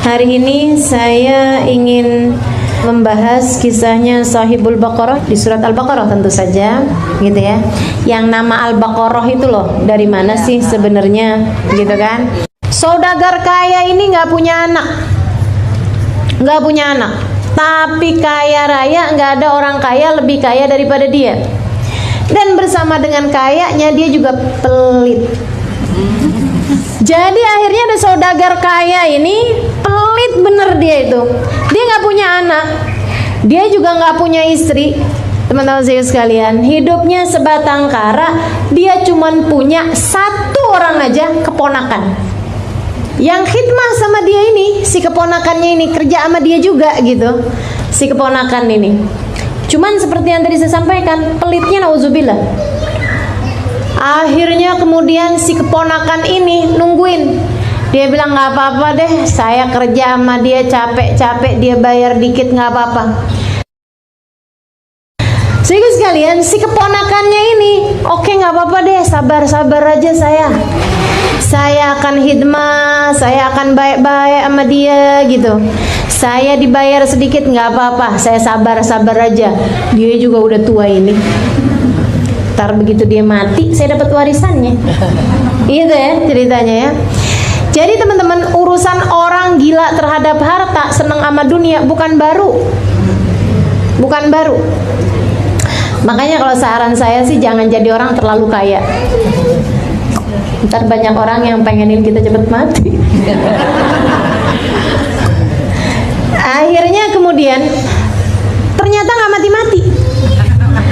Hari ini saya ingin membahas kisahnya Sahibul Baqarah di surat Al-Baqarah tentu saja, gitu ya. Yang nama Al-Baqarah itu loh, dari mana sih sebenarnya, gitu kan? Saudagar kaya ini nggak punya anak, tapi kaya raya, nggak ada orang kaya lebih kaya daripada dia. Dan bersama dengan kayanya dia juga pelit. Jadi akhirnya ada saudagar kaya ini pelit bener dia itu. Dia nggak punya anak, dia juga nggak punya istri. Teman-teman saya sekalian, hidupnya sebatang kara. Dia cuman punya satu orang aja, keponakan, yang khidmah sama dia ini. Si keponakannya ini kerja sama dia juga gitu. Si keponakan ini cuman seperti yang tadi saya sampaikan, pelitnya nauzubillah. Akhirnya kemudian si keponakan ini nungguin. Dia bilang nggak apa-apa deh, saya kerja sama dia capek-capek, dia bayar dikit nggak apa-apa. Sehingga sekalian si keponakannya ini, oke nggak apa-apa deh, sabar-sabar aja saya akan khidmah, saya akan baik-baik sama dia gitu. Saya dibayar sedikit nggak apa-apa, saya sabar-sabar aja. Dia juga udah tua ini. Ntar begitu dia mati, saya dapat warisannya. Gitu ya ceritanya ya. Jadi teman-teman, urusan orang gila terhadap harta, senang sama dunia bukan baru. Makanya kalau saran saya sih jangan jadi orang terlalu kaya. Ntar banyak orang yang pengenin kita cepet mati. Akhirnya kemudian ternyata nggak mati-mati.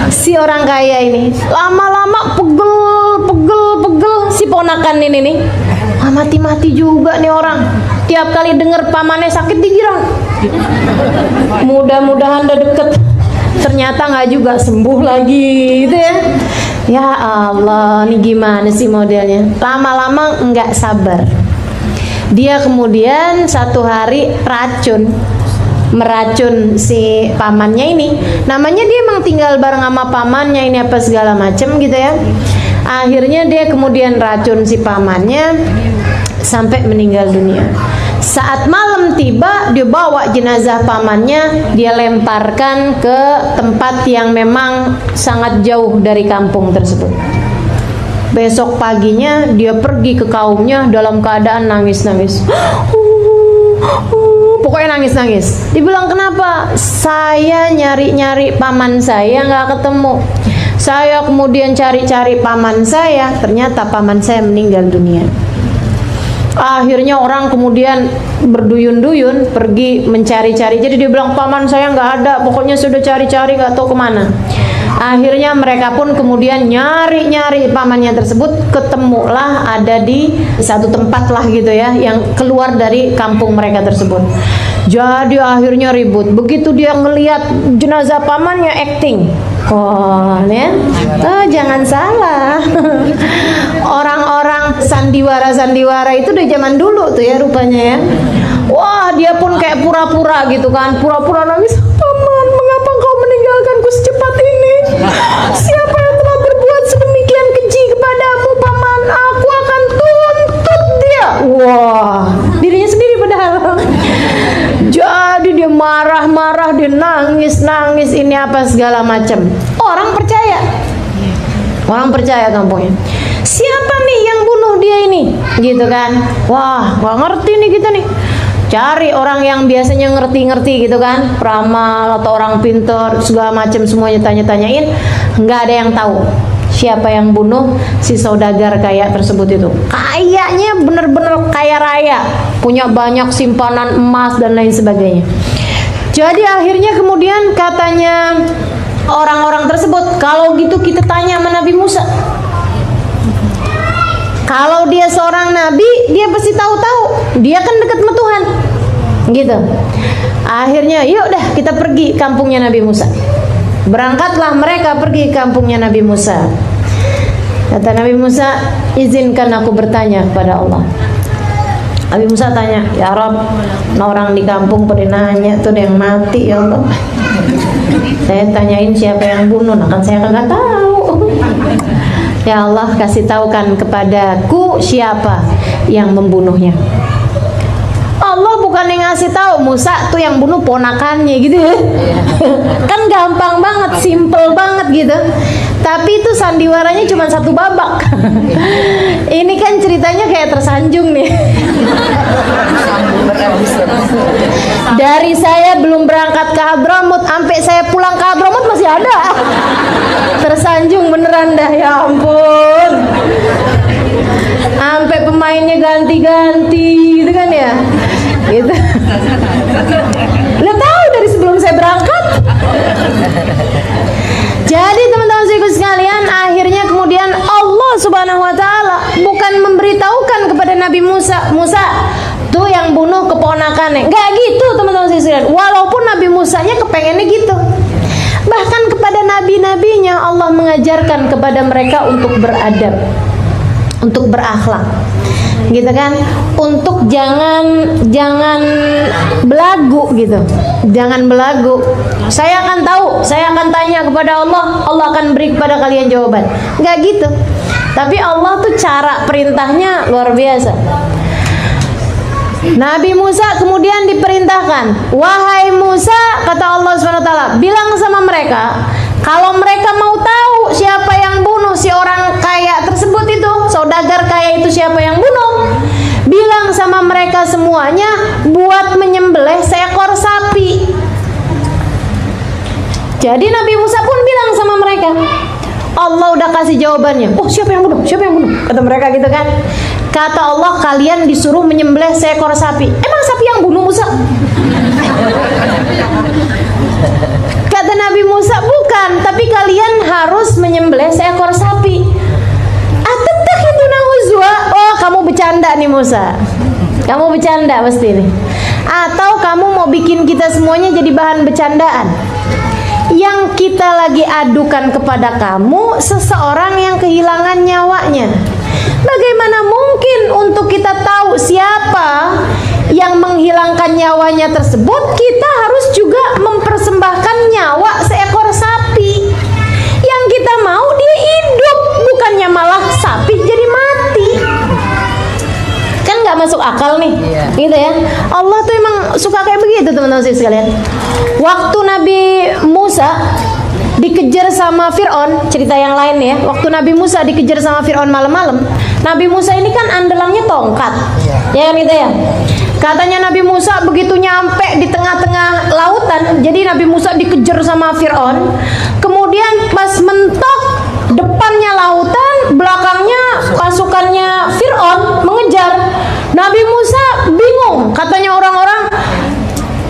Si orang kaya ini lama-lama pegel si ponakan ini nih. Mati-mati juga nih orang. Tiap kali denger pamannya sakit digirang. Mudah-mudahan udah deket. Ternyata nggak juga sembuh lagi gitu ya. Ya Allah, ini gimana sih modelnya? Lama-lama nggak sabar. Dia kemudian satu hari meracun si pamannya ini. Namanya dia emang tinggal bareng sama pamannya ini apa segala macem gitu ya. Akhirnya dia kemudian racun si pamannya sampai meninggal dunia. Saat malam tiba, dia bawa jenazah pamannya, dia lemparkan ke tempat yang memang sangat jauh dari kampung tersebut. Besok paginya dia pergi ke kaumnya dalam keadaan nangis-nangis. Pokoknya nangis-nangis. Dibilang kenapa? Saya nyari-nyari paman saya nggak ketemu. Saya kemudian cari-cari paman saya, ternyata paman saya meninggal dunia. Akhirnya orang kemudian berduyun-duyun pergi mencari-cari. Jadi dia bilang paman saya nggak ada, pokoknya sudah cari-cari nggak tahu kemana. Akhirnya mereka pun kemudian nyari-nyari pamannya tersebut, ketemulah ada di satu tempat lah gitu ya, yang keluar dari kampung mereka tersebut. Jadi akhirnya ribut. Begitu dia ngelihat jenazah pamannya acting. Oh, ya. Jangan salah. Orang-orang sandiwara itu dari zaman dulu tuh ya rupanya ya. Wah, dia pun kayak pura-pura gitu kan. Pura-pura nangis. Paman, mengapa kau meninggalkanku secepat ini? Siapa yang telah berbuat sedemikian keji kepadamu, paman? Aku akan tuntut dia. Wah, dirinya sendiri padahal. Jadi dia marah-marah, dia nangis-nangis, ini apa segala macam. Orang percaya kampungnya. Siapa nih yang bunuh dia ini? Gitu kan. Wah, gak ngerti nih kita nih. Cari orang yang biasanya ngerti-ngerti gitu kan, peramal atau orang pintar segala macam, semuanya tanya-tanyain, nggak ada yang tahu siapa yang bunuh si saudagar kaya tersebut itu. Kayaknya bener-bener kaya raya, punya banyak simpanan emas dan lain sebagainya. Jadi akhirnya kemudian katanya orang-orang tersebut, kalau gitu kita tanya sama Nabi Musa. Kalau dia seorang nabi, dia pasti tahu-tahu. Dia kan dekat sama Tuhan. Gitu. Akhirnya, yuk dah kita pergi kampungnya Nabi Musa. Berangkatlah mereka pergi kampungnya Nabi Musa. Kata Nabi Musa, izinkan aku bertanya kepada Allah. Nabi Musa tanya, ya Rabb, orang di kampung pada nanya tuh ada yang mati ya Allah. Saya tanyain siapa yang bunuh, nah kan saya kagak tahu. Ya Allah, kasih tahukan kepadaku siapa yang membunuhnya. Allah bukan bukan yang ngasih tahu Musa tuh yang bunuh ponakannya gitu ya. Kan gampang banget, simple banget gitu. Tapi itu sandiwaranya cuma satu babak. Ini kan ceritanya kayak tersanjung nih. Dari saya belum berangkat ke Hadramut sampai saya pulang ke Hadramut masih ada. Tersanjung beneran dah, ya ampun. Sampai pemainnya ganti-ganti gitu kan ya. Gitu. Lo tahu dari sebelum saya berangkat. Jadi teman-teman sekalian, akhirnya kemudian Allah Subhanahu wa taala bukan memberitahukan kepada Nabi Musa, Musa tuh yang bunuh keponakannya. Enggak gitu teman-teman sekalian. Walaupun Nabi Musanya kepengennya gitu. Bahkan kepada nabi-nabinya Allah mengajarkan kepada mereka untuk beradab, untuk berakhlak, gitu kan, untuk jangan belagu gitu, jangan belagu. Saya akan tahu, saya akan tanya kepada Allah, Allah akan beri kepada kalian jawaban. Nggak gitu. Tapi Allah tuh cara perintahnya luar biasa. Nabi Musa kemudian diperintahkan, wahai Musa, kata Allah SWT, bilang sama mereka, kalau mereka mau tahu siapa yang bunuh si orang kaya tersebut itu, saudagar kaya itu siapa yang bunuh, bilang sama mereka semuanya buat menyembelih seekor sapi. Jadi Nabi Musa pun bilang sama mereka, Allah udah kasih jawabannya. Oh, siapa yang bunuh? Siapa yang bunuh? Kata mereka gitu kan. Kata Allah, kalian disuruh menyembelih seekor sapi. Emang sapi yang bunuh Musa? Kata Nabi Musa, bukan, tapi kalian harus menyembelih seekor sapi. Atattakhiduna huzwa? Oh, kamu bercanda nih Musa. Kamu bercanda pasti nih. Atau kamu mau bikin kita semuanya jadi bahan bercandaan? Yang kita lagi adukan kepada kamu seseorang yang kehilangan nyawanya. Bagaimana mungkin untuk kita tahu siapa yang menghilangkan nyawanya tersebut, kita harus juga mempersembahkan nyawa seekor sapi. Yang kita mau dia hidup, bukannya malah sapi jadi mati. Kan nggak masuk akal nih, gitu ya. Allah tuh emang suka kayak begitu teman-teman sekalian. Waktu Nabi Musa dikejar sama Fir'aun, cerita yang lain ya. Waktu Nabi Musa dikejar sama Fir'aun malam-malam, Nabi Musa ini kan andalannya tongkat, ya kan gitu ya. Katanya Nabi Musa begitu nyampe di tengah-tengah lautan, jadi Nabi Musa dikejar sama Fir'aun. Kemudian pas mentok, depannya lautan, belakangnya pasukannya Fir'aun mengejar. Nabi Musa bingung, katanya orang-orang,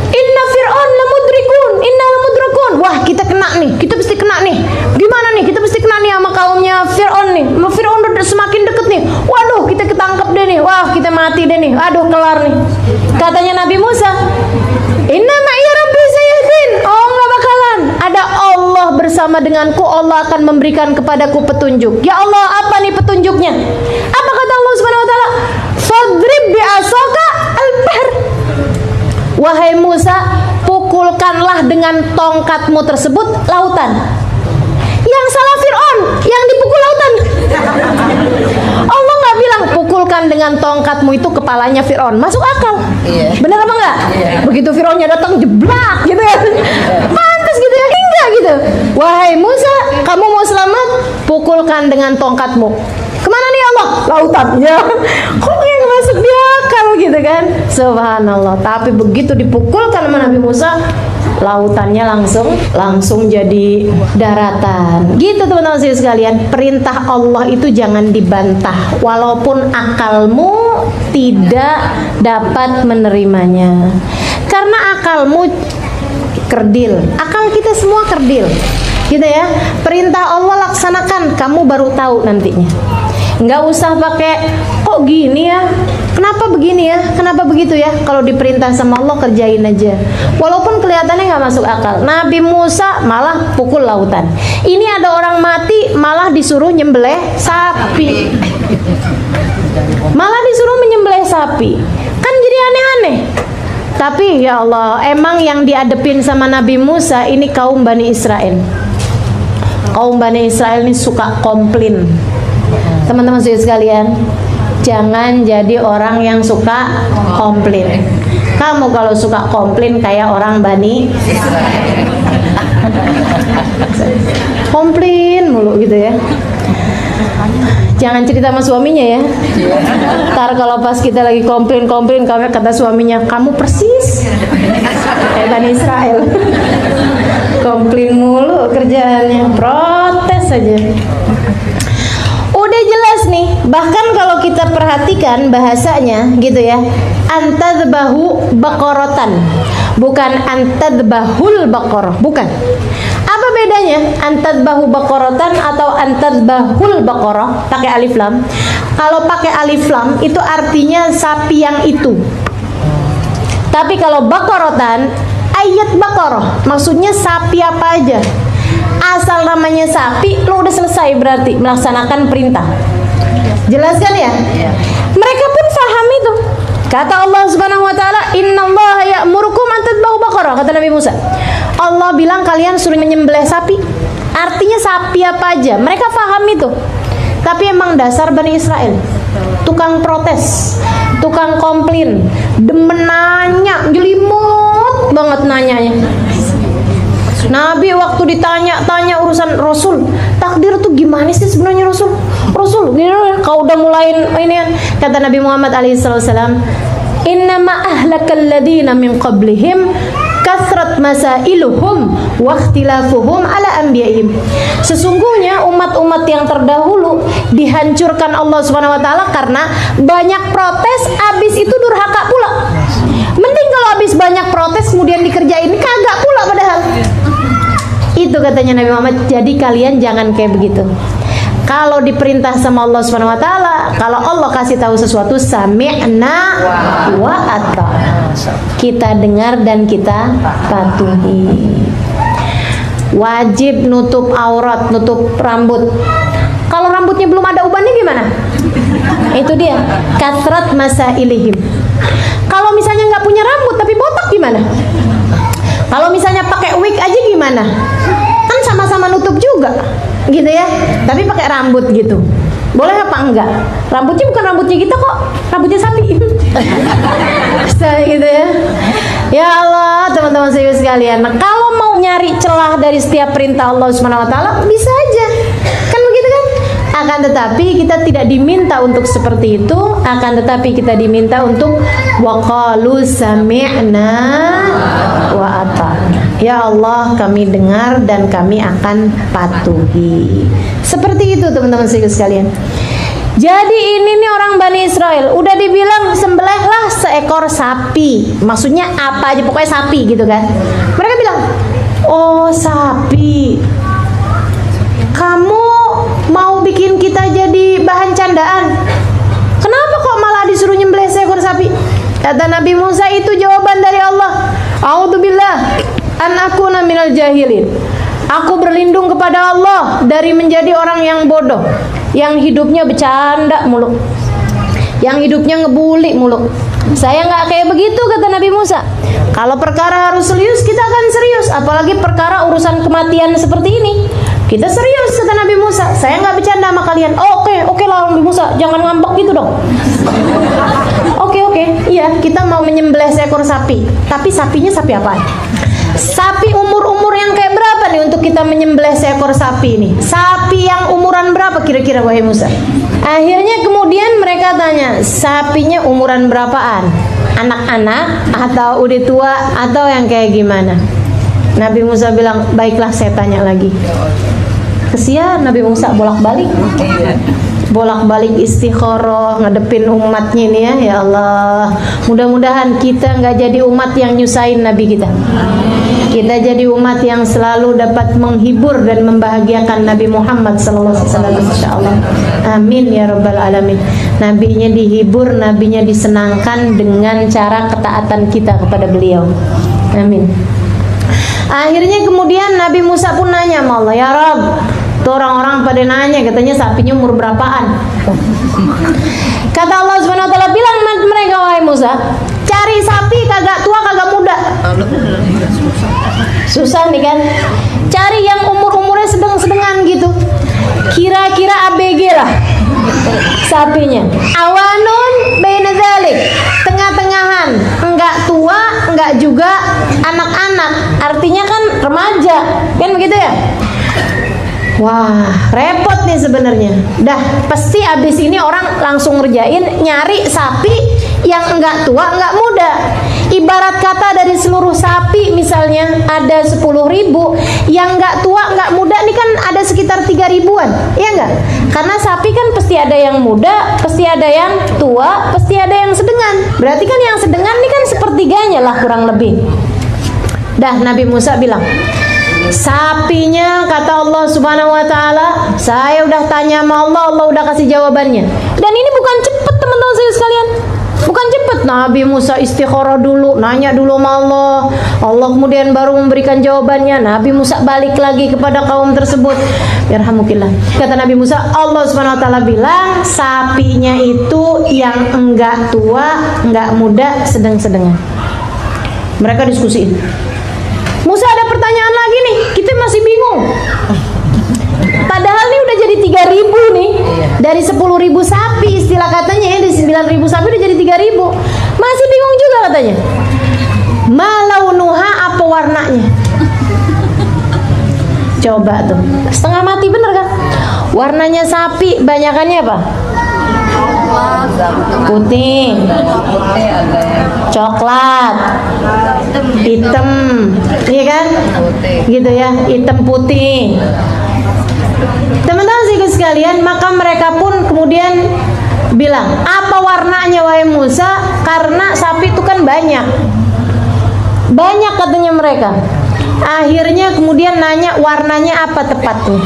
Inna Fir'aun lamudrikun, inna lamudrikun. Wah, kita kena nih, kita pasti kena nih. Gimana nih, kita pasti kena nih sama kaumnya Fir'aun nih. Fir'aun udah semakin deket nih. Waduh, kita ketangkep deh nih. Wah, kita mati deh nih. Aduh, kelar nih. Katanya Nabi Musa, Inna ma'iya rabbi sayahdin. Oh, nggak bakalan. Ada Allah bersama denganku. Allah akan memberikan kepadaku petunjuk. Ya Allah, apa nih petunjuknya? Apa kata Allah Subhanahu wa taala? Fadrib bi'asaka al-bahr. Wahai Musa, pukulkanlah dengan tongkatmu tersebut lautan. Yang salah Fir'aun, yang dipukul lautan. Allah nggak bilang pukulkan dengan tongkatmu itu kepalanya Fir'aun. Masuk akal? Bener apa enggak? Begitu Fir'aunnya datang jeblak gitu ya. Pantas gitu ya, enggak gitu. Wahai Musa, kamu mau selamat, pukulkan dengan tongkatmu. Kemana nih Allah? Lautan. Ya, kok yang masuk di akal gitu kan? Subhanallah. Tapi begitu dipukulkan sama Nabi Musa, lautannya langsung jadi daratan. Gitu teman-teman sekalian. Perintah Allah itu jangan dibantah, walaupun akalmu tidak dapat menerimanya. Karena akalmu kerdil. Akal kita semua kerdil. Gitu ya. Perintah Allah laksanakan, kamu baru tahu nantinya. Nggak usah pakai kok gini ya, kenapa begini ya, kenapa begitu ya. Kalau diperintah sama Allah kerjain aja, walaupun kelihatannya nggak masuk akal. Nabi Musa malah pukul lautan. Ini ada orang mati malah disuruh nyembelih sapi, malah disuruh menyembelih sapi. Kan jadi aneh-aneh. Tapi ya Allah, emang yang diadepin sama Nabi Musa ini kaum Bani Israel. Kaum Bani Israel ini suka komplain. Teman-teman sekalian, jangan jadi orang yang suka komplain. Kamu kalau suka komplain kayak orang Bani komplain mulu gitu ya. Jangan cerita sama suaminya ya. Ntar kalau pas kita lagi komplain, kata suaminya, kamu persis kayak Bani Israel. Komplain mulu kerjaannya, protes aja. Udah jelas nih, bahkan kalau kita perhatikan bahasanya gitu ya, antadbahu baqaratan, bukan antadbahul baqarah, bukan. Apa bedanya antadbahu baqaratan atau antadbahul baqarah pakai alif lam? Kalau pakai alif lam itu artinya sapi yang itu. Tapi kalau baqaratan ayat baqarah, maksudnya sapi apa aja. Asal namanya sapi, lo udah selesai berarti melaksanakan perintah. Jelas kan ya? Mereka pun paham itu. Kata Allah Subhanahu wa taala, "Innallaha ya'murukum an tadbahu baqarah," kata Nabi Musa. Allah bilang kalian suruh menyembelih sapi. Artinya sapi apa aja. Mereka paham itu. Tapi emang dasar Bani Israel, tukang protes, tukang komplain, demen nanya, jelimut banget nanyanya. Nabi waktu ditanya-tanya urusan Rasul, takdir tuh gimana sih sebenarnya Rasul? Rasul, gini kau udah mulain ini. Kata Nabi Muhammad alaihissalam, "Innama ahlakal ladina min qablihim kasrat masailuhum wa ikhtilafuhum ala anbiya'ihim." Sesungguhnya umat-umat yang terdahulu dihancurkan Allah Subhanahu wa taala karena banyak protes, abis itu durhaka pula. Mending kalau abis banyak protes kemudian dikerjain, kagak pula padahal. Itu katanya Nabi Muhammad. Jadi kalian jangan kayak begitu. Kalau diperintah sama Allah Subhanahu wa taala, kalau Allah kasih tahu sesuatu, sami'na wa ata'na. Kita dengar dan kita patuhi. Wajib nutup aurat, nutup rambut. Kalau rambutnya belum ada ubannya gimana? Itu dia, kasrat masailihim. Kalau misalnya nggak punya rambut tapi botak gimana? Kalau misalnya pakai wig aja gimana? Kan sama-sama nutup juga, gitu ya. Tapi pakai rambut gitu, boleh apa enggak? Rambutnya bukan rambutnya kita kok, rambutnya sapi. Gitu ya. Ya Allah, teman-teman sekalian. Nah, kalau mau nyari celah dari setiap perintah Allah Subhanahu wa taala, bisa aja. Kan begitu kan? Akan tetapi kita tidak diminta untuk seperti itu, akan tetapi kita diminta untuk waqalu sami'na wa ata'na. Ya Allah, kami dengar dan kami akan patuhi. Seperti itu teman-teman sekalian. Jadi ini nih orang Bani Israel udah dibilang sembelihlah seekor sapi. Maksudnya apa aja, pokoknya sapi gitu kan. Mereka bilang, "Oh, sapi. Kamu mau bikin kita jadi bahan candaan? Kenapa kok malah disuruh nyembelih seekor sapi?" Kata Nabi Musa, itu jawaban dari Allah. "A'udzubillah an akuna minal jahilin." Aku berlindung kepada Allah dari menjadi orang yang bodoh, yang hidupnya bercanda mulu, yang hidupnya ngebully mulu. Saya nggak kayak begitu, kata Nabi Musa. Kalau perkara harus serius, kita akan serius. Apalagi perkara urusan kematian seperti ini, kita serius, kata Nabi Musa. Saya nggak bercanda sama kalian. Oh, oke lah Nabi Musa, jangan ngambek gitu dong. Oke, iya, kita mau menyembelih seekor sapi. Tapi sapinya sapi apa? Sapi umur-umur yang kayak berapa nih untuk kita menyembelih seekor sapi ini? Sapi yang umuran berapa kira-kira wahai Musa? Akhirnya kemudian mereka tanya, sapinya umuran berapaan? Anak-anak atau udah tua atau yang kayak gimana? Nabi Musa bilang, baiklah saya tanya lagi. Kesian Nabi Musa bolak-balik istikharah ngadepin umatnya ini ya. Ya Allah, mudah-mudahan kita nggak jadi umat yang nyusahin Nabi kita. Kita jadi umat yang selalu dapat menghibur dan membahagiakan Nabi Muhammad sallallahu alaihi wasallam, insyaallah. Amin ya rabbal alamin. Nabinya dihibur, nabinya disenangkan dengan cara ketaatan kita kepada beliau. Amin. Akhirnya kemudian Nabi Musa pun nanya sama Allah, ya Rabb, tuh orang-orang pada nanya, katanya sapinya umur berapaan? Kata Allah Subhanahu wa taala, bilang mereka, wahai Musa, cari sapi kagak tua kagak muda. Susah nih kan, cari yang umur-umurnya sedang-sedengan gitu, kira-kira ABG lah sapinya. Awanun baina dzalik, tengah-tengahan, enggak tua, enggak juga anak-anak. Artinya kan remaja, kan begitu ya? Wah, repot nih sebenarnya. Dah, pasti abis ini orang langsung ngerjain nyari sapi yang enggak tua, enggak muda. Ibarat kata dari seluruh sapi misalnya ada 10.000, yang enggak tua, enggak muda ini kan ada sekitar 3.000-an, ya enggak? Karena sapi kan pasti ada yang muda, pasti ada yang tua, pasti ada yang sedengan. Berarti kan yang sedengan ini kan sepertiganya lah kurang lebih. Dah, Nabi Musa bilang, sapinya kata Allah Subhanahu wa taala, saya udah tanya sama Allah, Allah udah kasih jawabannya. Dan ini bukan cepet teman-teman saya sekalian. Bukan cepet. Nabi Musa istikharah dulu, nanya dulu sama Allah. Allah kemudian baru memberikan jawabannya. Nabi Musa balik lagi kepada kaum tersebut. Yarhamukillah. Kata Nabi Musa, Allah Subhanahu wa taala bilang, sapinya itu yang enggak tua, enggak muda, sedang-sedengan. Mereka diskusiin. Musa ada pertanyaan lagi nih, kita masih bingung. Padahal nih udah jadi 3.000 nih. Dari 10.000 sapi istilah katanya ya, dari 9.000 sapi udah jadi 3.000. Masih bingung juga katanya. Malaunuha, apa warnanya? Coba tuh, setengah mati bener kan? Warnanya sapi banyakannya apa? Putih, coklat, hitam, iya kan? Gitu ya, hitam putih. Teman-teman sekalian, maka mereka pun kemudian bilang, apa warnanya wahai Musa? Karena sapi itu kan banyak katanya mereka. Akhirnya kemudian nanya warnanya apa tepatnya.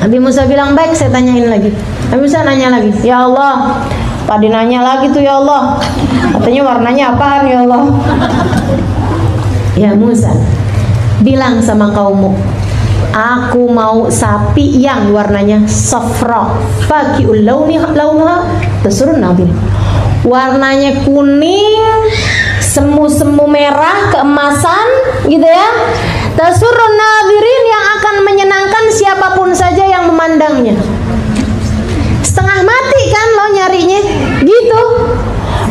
Nabi Musa bilang, baik saya tanyain lagi. Nabi Musa nanya lagi, ya Allah, Padi nanya lagi tuh, ya Allah, katanya warnanya apaan ya Allah? Ya Musa, bilang sama kaummu, aku mau sapi yang warnanya safra, faqi'ul launuha tasurun nadir. Warnanya kuning, semu-semu merah, keemasan, gitu ya. Tasurun nadirin, yang akan menyenangkan siapapun saja yang memandangnya. Setengah mati kan lo nyarinya, gitu.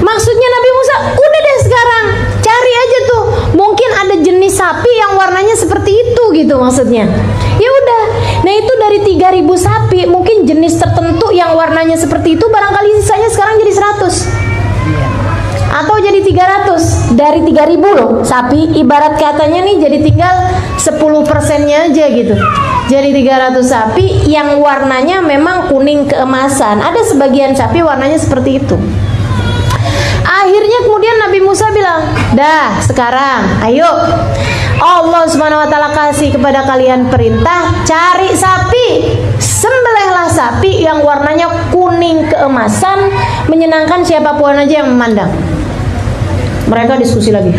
Maksudnya Nabi Musa, udah deh sekarang cari aja tuh, mungkin ada jenis sapi yang warnanya seperti itu gitu maksudnya. Ya udah, nah itu dari 3.000 sapi, mungkin jenis tertentu yang warnanya seperti itu, barangkali sisanya sekarang jadi 100 atau jadi 300 dari 3.000 loh sapi. Ibarat katanya nih jadi tinggal 10%-nya aja gitu. Jadi 300 sapi yang warnanya memang kuning keemasan. Ada sebagian sapi warnanya seperti itu. Akhirnya kemudian Nabi Musa bilang, dah sekarang ayo, Allah Subhanahu wa taala kasih kepada kalian perintah, cari sapi, sembelihlah sapi yang warnanya kuning keemasan, menyenangkan siapapun aja yang memandang. Mereka diskusi lagi.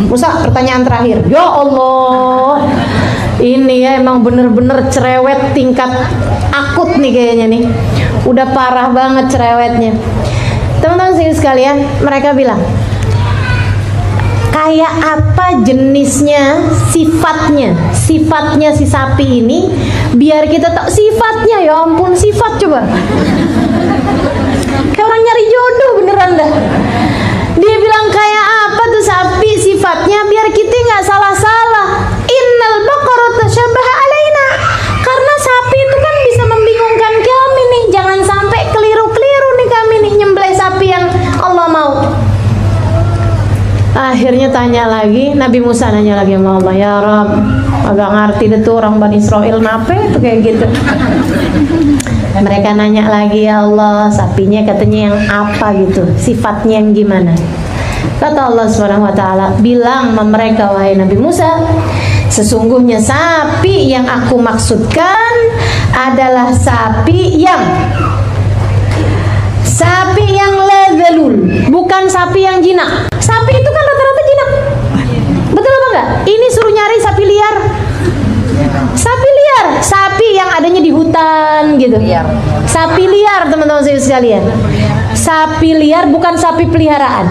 Musa, pertanyaan terakhir. Ya Allah, ini ya emang bener-bener cerewet tingkat akut nih kayaknya nih. Udah parah banget cerewetnya. Teman-teman sekalian, mereka bilang, kayak apa jenisnya, sifatnya si sapi ini, biar kita tahu sifatnya. Ya ampun, sifat coba. Kayak orang nyari jodoh beneran dah. Dia bilang kayak apa tuh sapi sifatnya, biar kita nggak salah-salah. Innal baqara tasyabaha alaina. Karena sapi itu kan bisa membingungkan kami nih. Jangan sampai keliru-keliru nih kami nih nyembelih sapi yang Allah mau. Akhirnya tanya lagi, Nabi Musa nanya lagi sama Allah, ya Rabb, agak ngerti deh tuh orang Bani Israel nape tuh kayak gitu. Mereka nanya lagi, ya Allah, sapinya katanya yang apa gitu, sifatnya yang gimana? Kata Allah Subhanahu wa taala, bilang sama mereka, wahai Nabi Musa, sesungguhnya sapi yang aku maksudkan adalah sapi yang ladhalul, bukan sapi yang jinak. Sapi itu kan rata-rata jinak. Betul apa enggak? Ini suruh nyari sapi liar. Sapi liar, sapi yang adanya di hutan gitu. Sapi liar, teman-teman sekalian. Sapi liar bukan sapi peliharaan.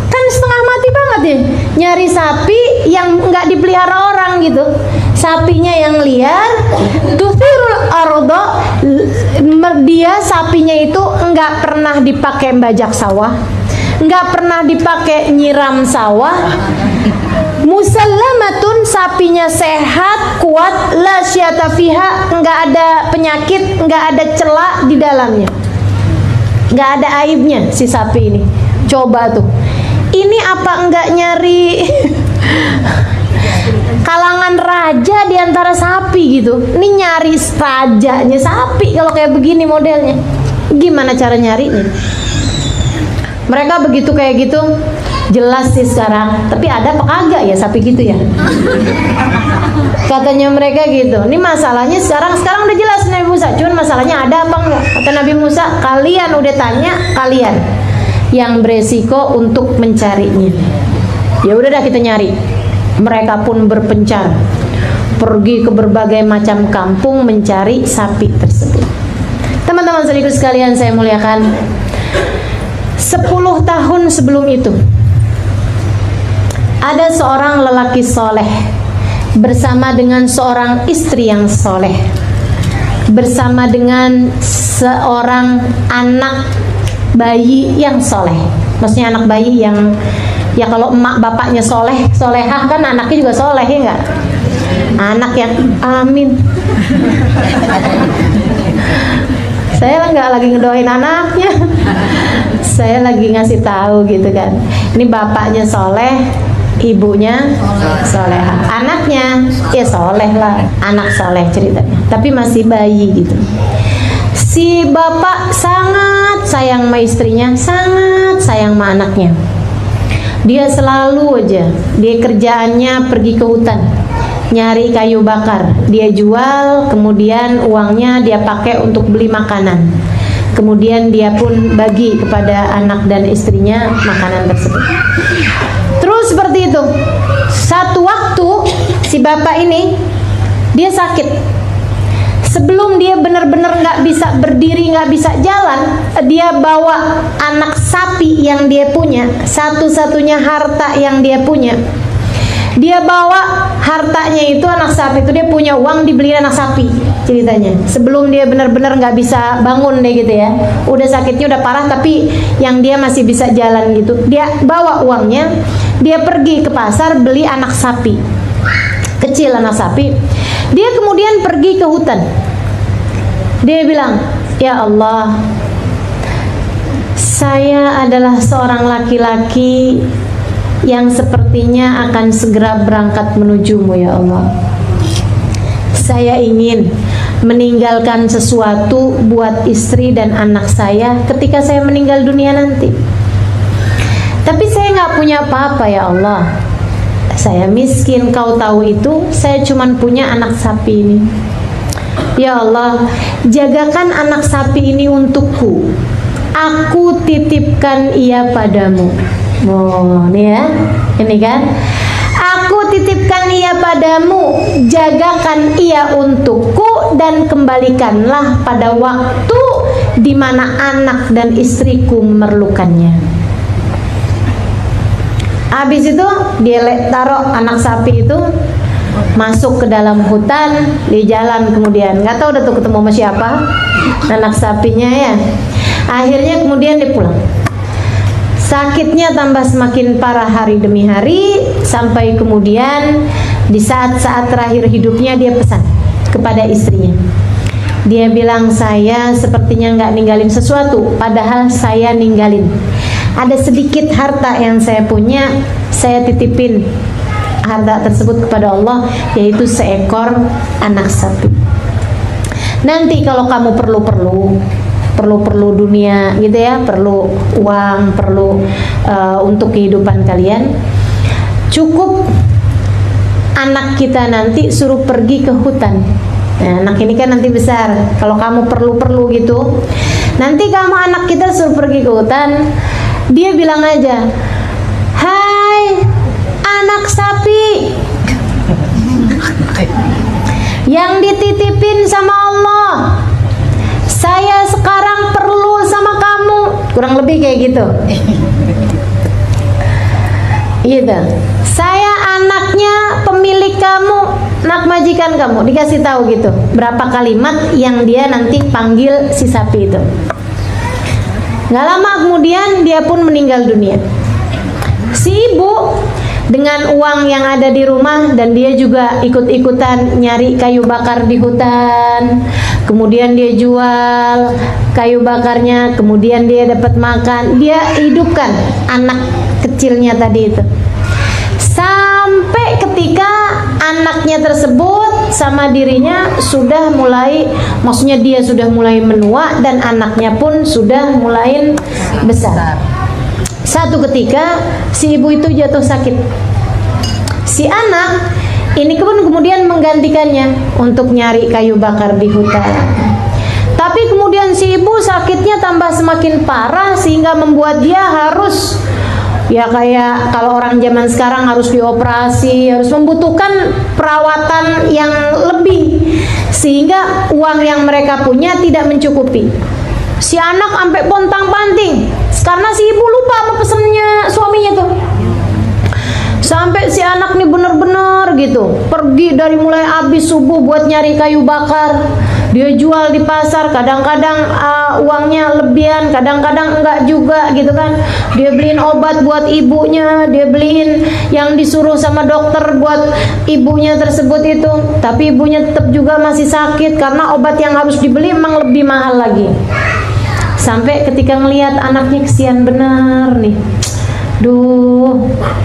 Kan setengah mati banget ya nyari sapi yang enggak dipelihara orang gitu. Sapinya yang liar, tuthirul ardo, dia sapinya itu enggak pernah dipakai bajak sawah, nggak pernah dipakai nyiram sawah. Musallamatun, sapinya sehat, kuat, la syata fiha, nggak ada penyakit, nggak ada celak di dalamnya, nggak ada aibnya si sapi ini. Coba tuh, ini apa enggak nyari kalangan raja di antara sapi gitu? Ini nyari rajanya sapi kalau kayak begini modelnya. Gimana cara nyarinya? Mereka begitu kayak gitu, jelas sih sekarang. Tapi ada apa kagak ya sapi gitu ya? Katanya mereka gitu. Ini masalahnya sekarang udah jelas Nabi Musa. Cuman masalahnya ada apa enggak? Kata Nabi Musa, kalian udah tanya, kalian yang beresiko untuk mencarinya. Ya udah dah kita nyari. Mereka pun berpencar, pergi ke berbagai macam kampung mencari sapi tersebut. Teman-teman saudaraku sekalian saya muliakan, 10 tahun sebelum itu ada seorang lelaki soleh bersama dengan seorang istri yang soleh, bersama dengan seorang anak bayi yang soleh. Maksudnya anak bayi yang, ya kalau emak bapaknya soleh, solehah kan anaknya juga soleh, ya enggak? Anak yang amin. Saya nggak lagi ngedoain anaknya, saya lagi ngasih tahu gitu kan. Ini bapaknya soleh, ibunya solehah, anaknya ya soleh lah, anak soleh ceritanya, tapi masih bayi gitu. Si bapak sangat sayang sama istrinya, sangat sayang sama anaknya. Dia selalu aja, dia kerjaannya pergi ke hutan nyari kayu bakar, dia jual, kemudian uangnya dia pakai untuk beli makanan, kemudian dia pun bagi kepada anak dan istrinya makanan tersebut. Terus seperti itu. Satu waktu si bapak ini dia sakit. Sebelum dia benar-benar nggak bisa berdiri, nggak bisa jalan, dia bawa anak sapi yang dia punya, satu-satunya harta yang dia punya. Dia bawa hartanya itu, anak sapi itu, dia punya uang dibeli anak sapi ceritanya. Sebelum dia benar-benar nggak bisa bangun deh gitu ya, udah sakitnya udah parah tapi yang dia masih bisa jalan gitu. Dia bawa uangnya, dia pergi ke pasar beli anak sapi kecil, anak sapi. Dia kemudian pergi ke hutan. Dia bilang, ya Allah, saya adalah seorang laki-laki yang sepertinya akan segera berangkat menujumu ya Allah. Saya ingin meninggalkan sesuatu buat istri dan anak saya ketika saya meninggal dunia nanti. Tapi saya nggak punya apa-apa ya Allah. Saya miskin, kau tahu itu. Saya cuman punya anak sapi ini. Ya Allah, jagakan anak sapi ini untukku. Aku titipkan ia padamu. Oh, ini ya, ini kan. Aku titipkan ia padamu, jagakan ia untukku, dan kembalikanlah pada waktu di mana anak dan istriku memerlukannya. Habis itu dia taruh anak sapi itu, masuk ke dalam hutan, di jalan kemudian nggak tahu udah tuh ketemu sama siapa anak sapinya ya. Akhirnya kemudian dia pulang. Sakitnya tambah semakin parah hari demi hari, sampai kemudian di saat-saat terakhir hidupnya dia pesan kepada istrinya. Dia bilang, saya sepertinya nggak ninggalin sesuatu, padahal saya ninggalin. Ada sedikit harta yang saya punya, saya titipin harta tersebut kepada Allah, yaitu seekor anak sapi. Nanti kalau kamu perlu dunia gitu ya, perlu uang, perlu untuk kehidupan kalian, cukup anak kita nanti suruh pergi ke hutan. Nah, anak ini kan nanti besar, kalau kamu perlu gitu, nanti kamu anak kita suruh pergi ke hutan, dia bilang aja, hai anak sapi yang dititipin sama Allah, saya sekarang perlu sama kamu. Kurang lebih kayak gitu. Gitu. Saya anaknya pemilik kamu, anak majikan kamu. Dikasih tahu gitu. Berapa kalimat yang dia nanti panggil si sapi itu. Nggak lama kemudian dia pun meninggal dunia. Si ibu dengan uang yang ada di rumah, dan dia juga ikut-ikutan nyari kayu bakar di hutan. Kemudian dia jual kayu bakarnya, kemudian dia dapat makan. Dia hidupkan anak kecilnya tadi itu. Sampai ketika anaknya tersebut sama dirinya sudah mulai, maksudnya dia sudah mulai menua dan anaknya pun sudah mulai besar. Satu ketika si ibu itu jatuh sakit. Si anak ini pun kemudian menggantikannya untuk nyari kayu bakar di hutan. Tapi kemudian si ibu sakitnya tambah semakin parah sehingga membuat dia harus, ya kayak kalau orang zaman sekarang harus dioperasi, harus membutuhkan perawatan yang lebih, sehingga uang yang mereka punya tidak mencukupi. Si anak sampai pontang-panting karena si ibu lupa apa pesennya suaminya tuh. Sampai si anak nih bener-bener gitu pergi dari mulai habis subuh buat nyari kayu bakar. Dia jual di pasar, kadang-kadang uangnya lebihan, kadang-kadang enggak juga gitu kan. Dia beliin obat buat ibunya, dia beliin yang disuruh sama dokter buat ibunya tersebut itu. Tapi ibunya tetap juga masih sakit karena obat yang harus dibeli memang lebih mahal lagi. Sampai ketika ngelihat anaknya kesian bener nih, duh,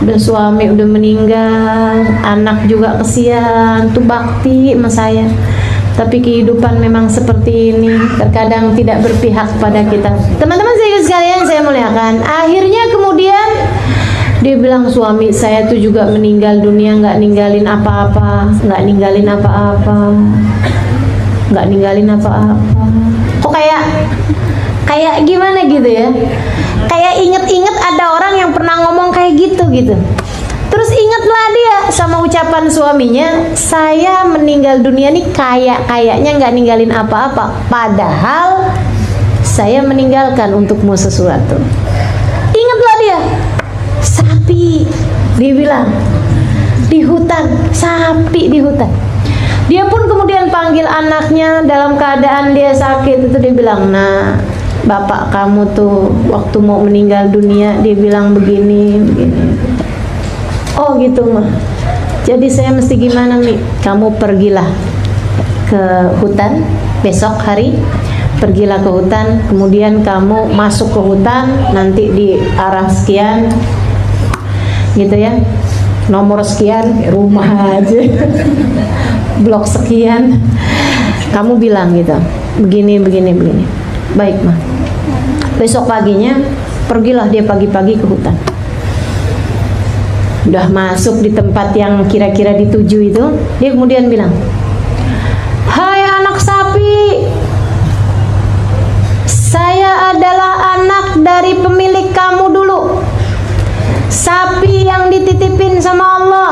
udah suami udah meninggal, anak juga kesian, tuh bakti sama saya. Tapi kehidupan memang seperti ini, terkadang tidak berpihak pada kita. Teman-teman sekalian saya muliakan. Akhirnya kemudian dia bilang, suami saya tuh juga meninggal dunia, nggak ninggalin apa-apa, nggak ninggalin apa-apa, nggak ninggalin apa-apa. Kok kayak gimana gitu ya? Kayak inget-inget ada orang yang pernah ngomong kayak gitu. Terus ingatlah dia sama ucapan suaminya, saya meninggal dunia nih kayaknya nggak ninggalin apa-apa, padahal saya meninggalkan untukmu sesuatu. Ingatlah dia, sapi, dia bilang di hutan, sapi di hutan. Dia pun kemudian panggil anaknya dalam keadaan dia sakit itu, dia bilang, nah, bapak kamu tuh waktu mau meninggal dunia dia bilang begini. Oh gitu mah. Jadi saya mesti gimana nih? Kamu pergilah ke hutan besok hari, pergilah ke hutan, kemudian kamu masuk ke hutan, nanti di arah sekian gitu ya, nomor sekian, rumah aja blok sekian, kamu bilang gitu, begini. Baik mah. Besok paginya pergilah dia pagi-pagi ke hutan. Udah masuk di tempat yang kira-kira dituju itu, dia kemudian bilang, hai anak sapi, saya adalah anak dari pemilik kamu dulu, sapi yang dititipin sama Allah.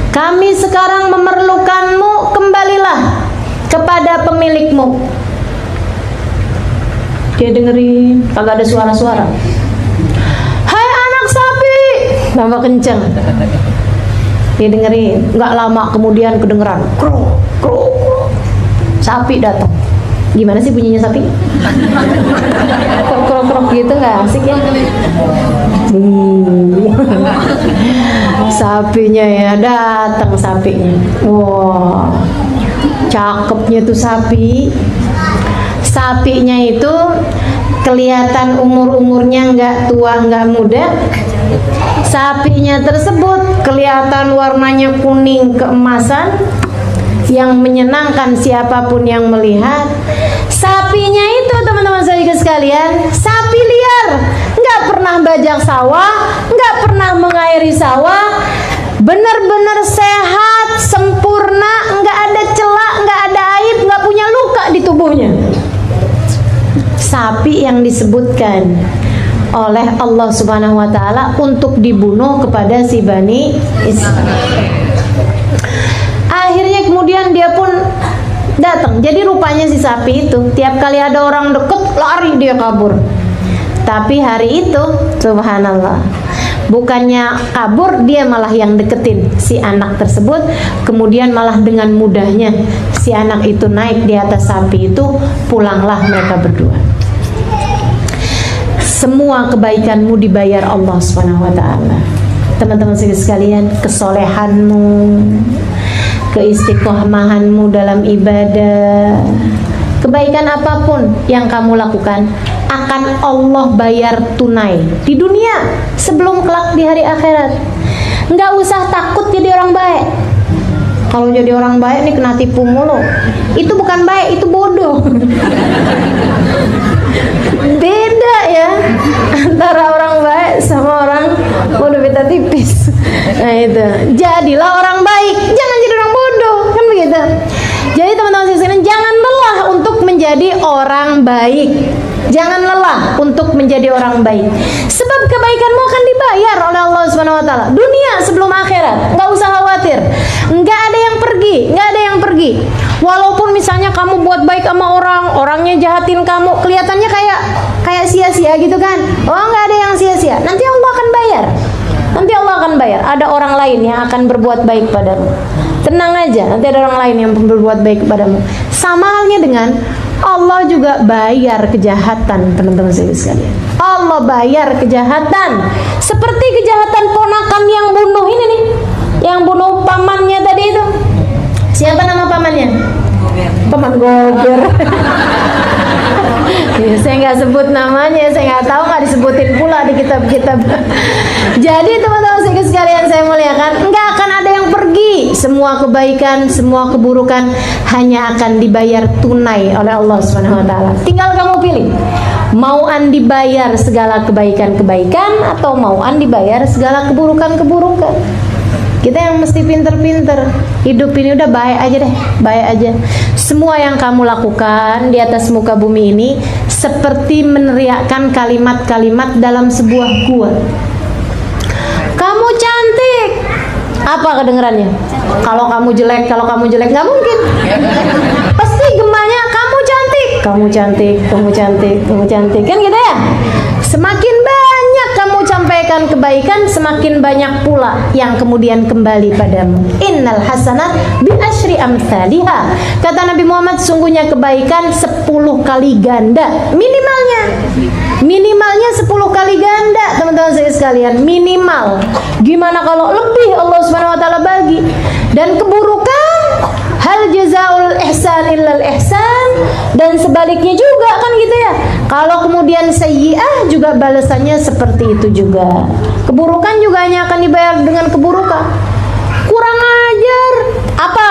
Kami sekarang memerlukanmu, kembalilah kepada pemilikmu. Dia dengerin, kagak ada suara-suara. Hai anak sapi, tambah kenceng. Dia dengerin, nggak lama kemudian kedengeran, krok, krok. Sapi datang. Gimana sih bunyinya sapi? Krok, krok gitu, nggak asik ya? Sapinya ya datang, sapinya. Wow, cakepnya tuh sapi. Sapinya itu kelihatan umurnya nggak tua nggak muda. Sapinya tersebut kelihatan warnanya kuning keemasan yang menyenangkan siapapun yang melihat. Sapinya itu teman-teman saya sekalian, sapi liar, nggak pernah bajak sawah, nggak pernah mengairi sawah, benar-benar sehat, sempurna, nggak ada celah, nggak ada aib, nggak punya luka di tubuhnya. Sapi yang disebutkan oleh Allah Subhanahu wa taala untuk dibunuh kepada si Bani Israil. Akhirnya kemudian dia pun datang. Jadi rupanya si sapi itu tiap kali ada orang deket lari dia kabur. Tapi hari itu subhanallah, bukannya kabur, dia malah yang deketin si anak tersebut. Kemudian malah dengan mudahnya si anak itu naik di atas sapi itu, pulanglah mereka berdua. semua kebaikanmu dibayar Allah Subhanahu wa taala. Teman-teman sekalian, kesolehanmu, keistiqomahanmu dalam ibadah, kebaikan apapun yang kamu lakukan akan Allah bayar tunai di dunia sebelum kelak di hari akhirat. Nggak usah takut jadi orang baik. Kalau jadi orang baik nih kena tipu mulu. Itu bukan baik, itu bodoh. Beda ya antara orang baik sama orang bodoh, beda tipis. Nah itu, jadilah orang baik, jangan jadi orang bodoh, kan begitu. Jadi teman-teman sekalian, jangan lelah untuk menjadi orang baik. Jangan lelah untuk menjadi orang baik. Sebab kebaikanmu akan dibayar oleh Allah Subhanahu wa taala. Dunia sebelum akhirat. Enggak usah khawatir. Enggak ada yang pergi, enggak ada yang pergi. Walaupun misalnya kamu buat baik sama orang, orangnya jahatin kamu, kelihatannya kayak sia-sia gitu kan. Oh, enggak ada yang sia-sia. Nanti Allah akan bayar. Nanti Allah akan bayar. Ada orang lain yang akan berbuat baik padamu. Tenang aja, nanti ada orang lain yang berbuat baik kepadamu. Sama halnya dengan Allah juga bayar kejahatan, teman-teman sekalian. Allah bayar kejahatan. Seperti kejahatan ponakan yang bunuh ini nih, yang bunuh pamannya tadi itu. Siapa nama pamannya? Paman Gober. Ya, saya nggak sebut namanya, saya nggak tahu, nggak disebutin pula di kitab-kitab. Jadi teman-teman sekalian saya muliakan, nggak akan ada yang pergi. Semua kebaikan, semua keburukan hanya akan dibayar tunai oleh Allah Subhanahu wa taala. Tinggal kamu pilih. Mauan dibayar segala kebaikan-kebaikan atau mauan dibayar segala keburukan-keburukan. Kita yang mesti pinter-pinter. Hidup ini udah baik aja deh, baik aja. Semua yang kamu lakukan di atas muka bumi ini seperti meneriakkan kalimat-kalimat dalam sebuah gua. Kamu cantik. Apa kedengerannya? Kalau kamu jelek nggak mungkin. Pasti gemanya kamu cantik, kamu cantik, kamu cantik, kamu cantik. Kan gitu ya? Semakin banyak kamu sampaikan kebaikan, semakin banyak pula yang kemudian kembali padamu. Innal hasanat bi asyri amsalihha. Kata Nabi Muhammad, sungguhnya kebaikan 10 kali ganda minimalnya. Minimalnya 10 kali ganda, teman-teman saya sekalian, minimal. Gimana kalau lebih Allah Subhanahu wa taala bagi? Dan keburukan, hal jazaul ihsan illal ihsan, dan sebaliknya juga kan gitu ya. Kalau kemudian sayyi'ah juga balasannya seperti itu juga. Keburukan juga hanya akan dibayar dengan keburukan. Kurang ajar. Apa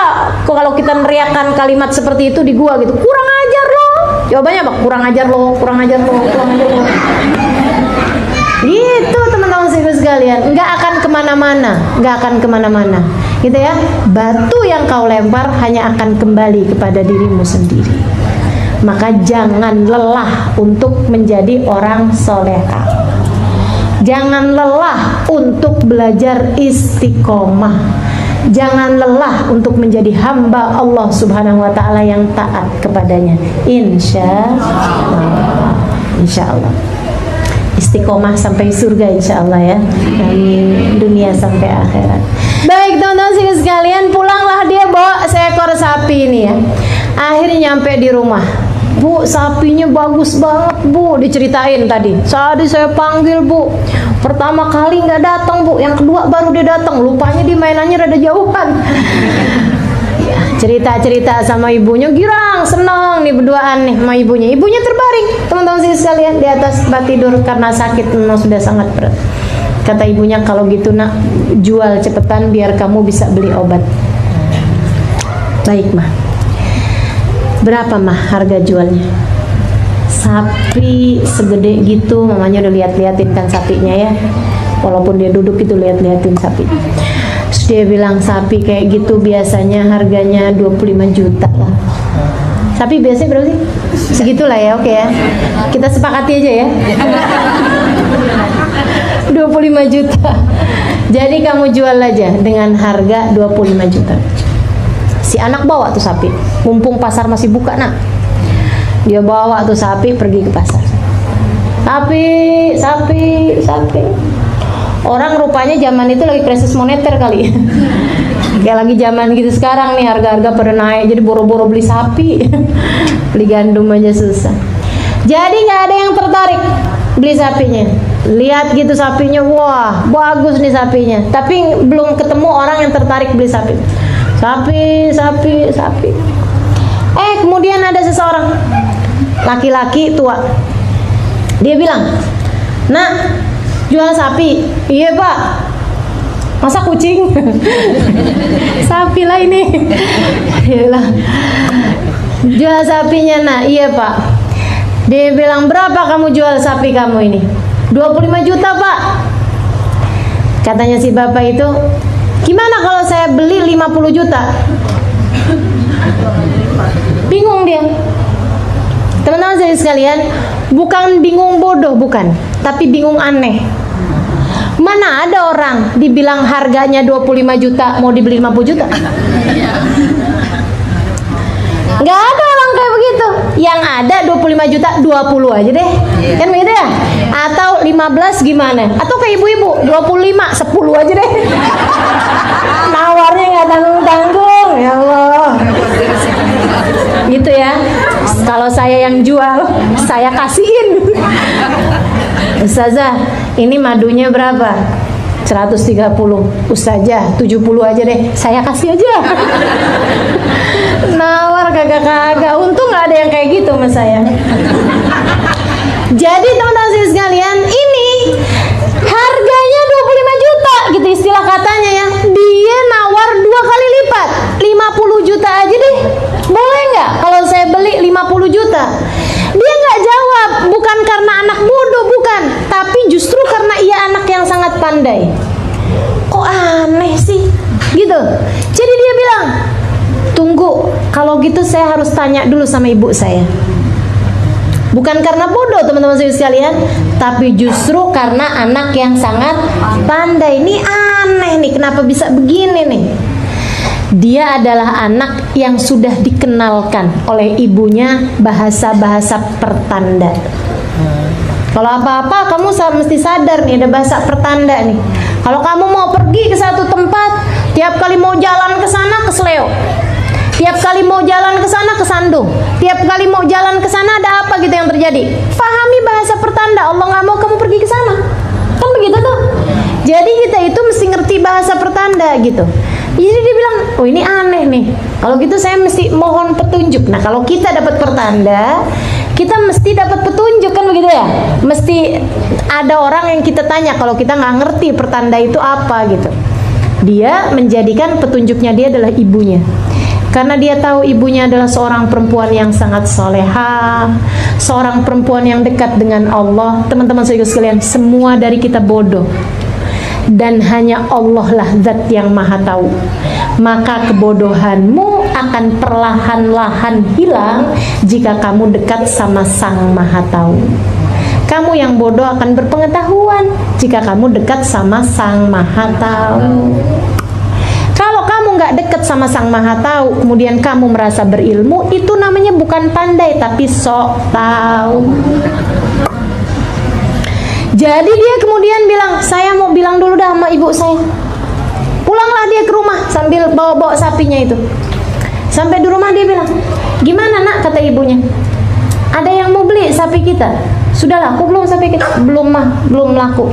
kalau kita neriakan kalimat seperti itu di gua gitu? Kurang ajar loh. Jawabannya apa? Kurang ajar loh, kurang ajar loh, kurang ajar loh. Gitu teman-teman sekalian, nggak akan kemana-mana, nggak akan kemana-mana, gitu ya. Batu yang kau lempar hanya akan kembali kepada dirimu sendiri. Maka jangan lelah untuk menjadi orang soleha. Jangan lelah untuk belajar istiqomah. Jangan lelah untuk menjadi hamba Allah Subhanahu wa taala yang taat kepadanya. Insya Allah. Istiqomah sampai surga insya Allah ya. Amin. Dunia sampai akhirat. Baik teman-teman sekalian, pulanglah dia bawa seekor sapi ini ya. Akhirnya nyampe di rumah. Bu, sapinya bagus banget bu, diceritain tadi. Tadi saya panggil bu, pertama kali nggak datang bu, yang kedua baru dia datang. Lupanya di mainannya rada jauhan. Cerita-cerita sama ibunya, girang, senang nih berduaan nih sama ibunya. Ibunya terbaring, teman-teman sekalian, di atas tempat tidur karena sakit memang sudah sangat berat. Kata ibunya, kalau gitu nak, jual cepetan biar kamu bisa beli obat. Baik mah. Berapa mah harga jualnya? Sapi segede gitu, mamanya udah lihat-liatin kan sapinya ya. Walaupun dia duduk itu lihat-liatin sapi. Terus dia bilang, sapi kayak gitu biasanya harganya 25 juta lah. Sapi biasanya berapa sih? Segitulah ya, oke ya. Kita sepakati aja ya. 25 juta. Jadi kamu jual aja dengan harga 25 juta. Si anak bawa tuh sapi, mumpung pasar masih buka nak. Dia bawa tuh sapi pergi ke pasar. Sapi. Orang rupanya zaman itu lagi krisis moneter kali. Kayak lagi zaman gitu sekarang nih, harga-harga pada naik, jadi boro-boro beli sapi. Beli gandum aja susah. Jadi nggak ada yang tertarik. beli sapinya. Lihat gitu sapinya, wah bagus nih sapinya. Tapi belum ketemu orang yang tertarik beli sapi. Sapi. Kemudian ada seseorang laki-laki tua. Dia bilang, "Nak, jual sapi." "Iya Pak." "Masa kucing?" "Sapi lah ini." Dia bilang, "Jual sapinya Nak." "Iya Pak." Dia bilang, "Berapa kamu jual sapi kamu ini?" 25 juta Pak. Katanya si bapak itu, "Gimana kalau saya beli 50 juta? Bingung dia. Teman-teman saya sekalian, bukan bingung bodoh, bukan, tapi bingung aneh. Mana ada orang dibilang harganya 25 juta mau dibeli 50 juta? Nggak ada orang kayak begitu. Yang ada 25 juta 20 aja deh. Kan begitu ya? Atau 15 gimana? Atau kayak ibu-ibu 25 10 aja deh. Nawarnya nggak tanggung-tanggung. Ya Allah. Gitu ya. Kalau saya yang jual, saya kasihin. "Ustazah, ini madunya berapa?" 130. "Ustazah, 70 aja deh, saya kasih aja." Nawar kagak-kagak. Untung nggak ada yang kayak gitu sama saya. Jadi teman-teman sekalian, ini harganya 25 juta gitu istilah katanya ya. Dia nawar 2 kali lipat, 50 juta aja deh. Boleh nggak kalau saya beli 50 juta? Dia nggak jawab, bukan karena anak bodoh, bukan, tapi justru karena ia anak yang sangat pandai. Kok aneh sih? Gitu. Jadi dia bilang, "Tunggu, kalau gitu saya harus tanya dulu sama ibu saya." Bukan karena bodoh teman-teman sekalian, tapi justru karena anak yang sangat pandai. Ini aneh nih, kenapa bisa begini nih? Dia adalah anak yang sudah dikenalkan oleh ibunya bahasa-bahasa pertanda. Kalau apa-apa kamu mesti sadar nih, ada bahasa pertanda nih. Kalau kamu mau pergi ke satu tempat, tiap kali mau jalan ke sana kesleo. Tiap kali mau jalan ke sana kesandung. Tiap kali mau jalan ke sana ada apa gitu yang terjadi. Pahami bahasa pertanda. Allah nggak mau kamu pergi ke sana. Kan begitu tuh. Jadi kita itu mesti ngerti bahasa pertanda gitu. Jadi dia bilang, "Oh ini aneh nih. Kalau gitu saya mesti mohon petunjuk." Nah kalau kita dapat pertanda, kita mesti dapat petunjuk kan begitu ya. Mesti ada orang yang kita tanya kalau kita nggak ngerti pertanda itu apa gitu. Dia menjadikan petunjuknya dia adalah ibunya. Karena dia tahu ibunya adalah seorang perempuan yang sangat solehah, seorang perempuan yang dekat dengan Allah. Teman-teman sekalian, semua dari kita bodoh, dan hanya Allah lah zat yang maha tahu. Maka kebodohanmu akan perlahan-lahan hilang jika kamu dekat sama Sang Maha Tahu. Kamu yang bodoh akan berpengetahuan jika kamu dekat sama Sang Maha Tahu. Kalau kamu nggak dekat sama Sang Maha Tahu, kemudian kamu merasa berilmu, itu namanya bukan pandai tapi sok tahu. Jadi dia kemudian bilang, "Saya mau bilang dulu dah sama ibu saya." Pulanglah dia ke rumah sambil bawa-bawa sapinya itu. Sampai di rumah dia bilang, "Gimana Nak?" kata ibunya. "Ada yang mau beli sapi kita?" "Sudah laku belum sapi kita?" "Belum mah, belum laku.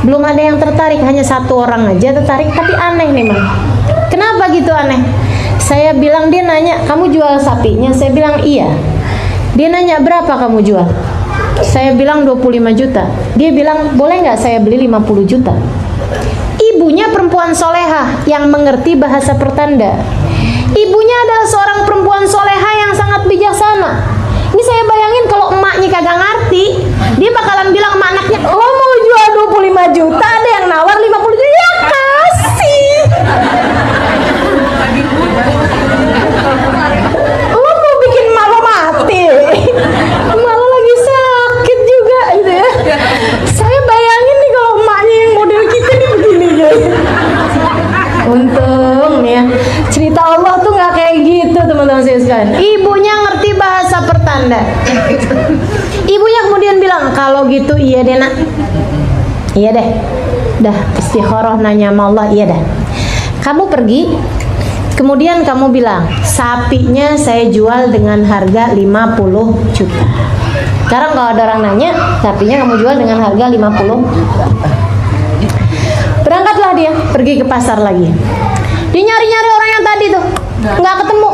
Belum ada yang tertarik, hanya satu orang aja tertarik, tapi aneh nih Mah." "Kenapa gitu aneh?" Saya bilang, dia nanya, "Kamu jual sapinya?" Saya bilang, "Iya." Dia nanya, "Berapa kamu jual?" Saya bilang 25 juta. Dia bilang, "Boleh nggak saya beli 50 juta?" Ibunya perempuan solehah yang mengerti bahasa pertanda. Ibunya adalah seorang perempuan solehah yang sangat bijaksana. Ini saya bayangin kalau emaknya kagak ngerti, dia bakalan bilang sama anaknya, "Lo mau jual 25 juta, ada yang nawar 50 juta, ya kasih. Lo mau bikin malu mati. Malu lagi sakit juga gitu ya." Saya bayangin nih kalau emaknya yang model kita nih begini guys. Untung nih ya, cerita Allah tuh nggak kayak gitu teman-teman sekalian. Ibunya ngerti bahasa pertanda. Ibunya kemudian bilang, "Kalau gitu iya deh Nak. Iya deh. Dah istikharah nanya sama Allah, iya dah. Kamu pergi, kemudian kamu bilang, sapinya saya jual dengan harga 50 juta. Sekarang kalau ada orang nanya, sapinya kamu jual dengan harga 50 juta. Berangkatlah dia, pergi ke pasar lagi. Dia nyari-nyari orang yang tadi tuh, nggak ketemu.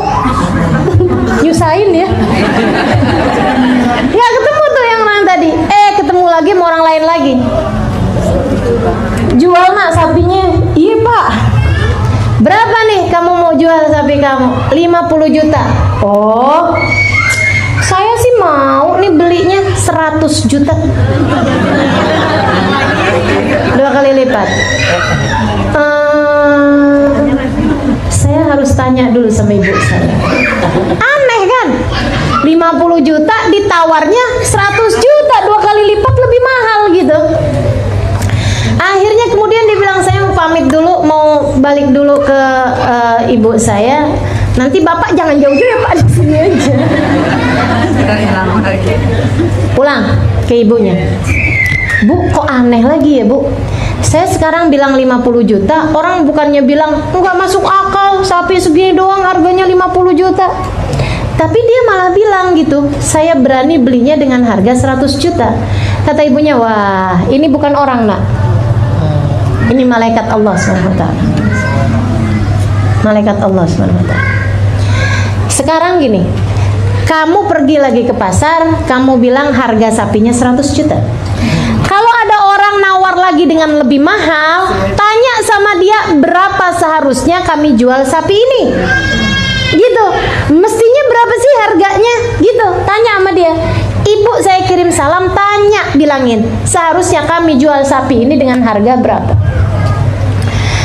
Nyusahin ya. Nggak ketemu tuh yang orang tadi. Ketemu lagi sama orang lain lagi. Jual nak sapinya? Iya pak. Berapa nih kamu mau jual sapi kamu? 50 juta. Oh, saya sih mau nih belinya 100 juta. 2 kali lipat. Saya harus tanya dulu sama ibu saya. Aneh kan? 50 juta ditawarnya 100 juta, 2 kali lipat lebih mahal gitu. Akhirnya kemudian dia bilang, saya mau pamit dulu, mau balik dulu ke ibu saya. Nanti bapak jangan jauh-jauh ya pak, di sini aja. Pulang ke ibunya. Bu, kok aneh lagi ya bu? Saya sekarang bilang 50 juta, orang bukannya bilang nggak masuk akal, sapi segini doang harganya 50 juta. Tapi dia malah bilang gitu, saya berani belinya dengan harga 100 juta. Kata ibunya, wah ini bukan orang nak, ini malaikat Allah SWT. Malaikat Allah SWT. Sekarang gini, kamu pergi lagi ke pasar, kamu bilang harga sapinya 100 juta. Kalau ada orang nawar lagi dengan lebih mahal, tanya sama dia berapa seharusnya kami jual sapi ini. Gitu. Mestinya berapa sih harganya? Gitu. Tanya sama dia. Ibu saya kirim salam, tanya, bilangin seharusnya kami jual sapi ini dengan harga berapa.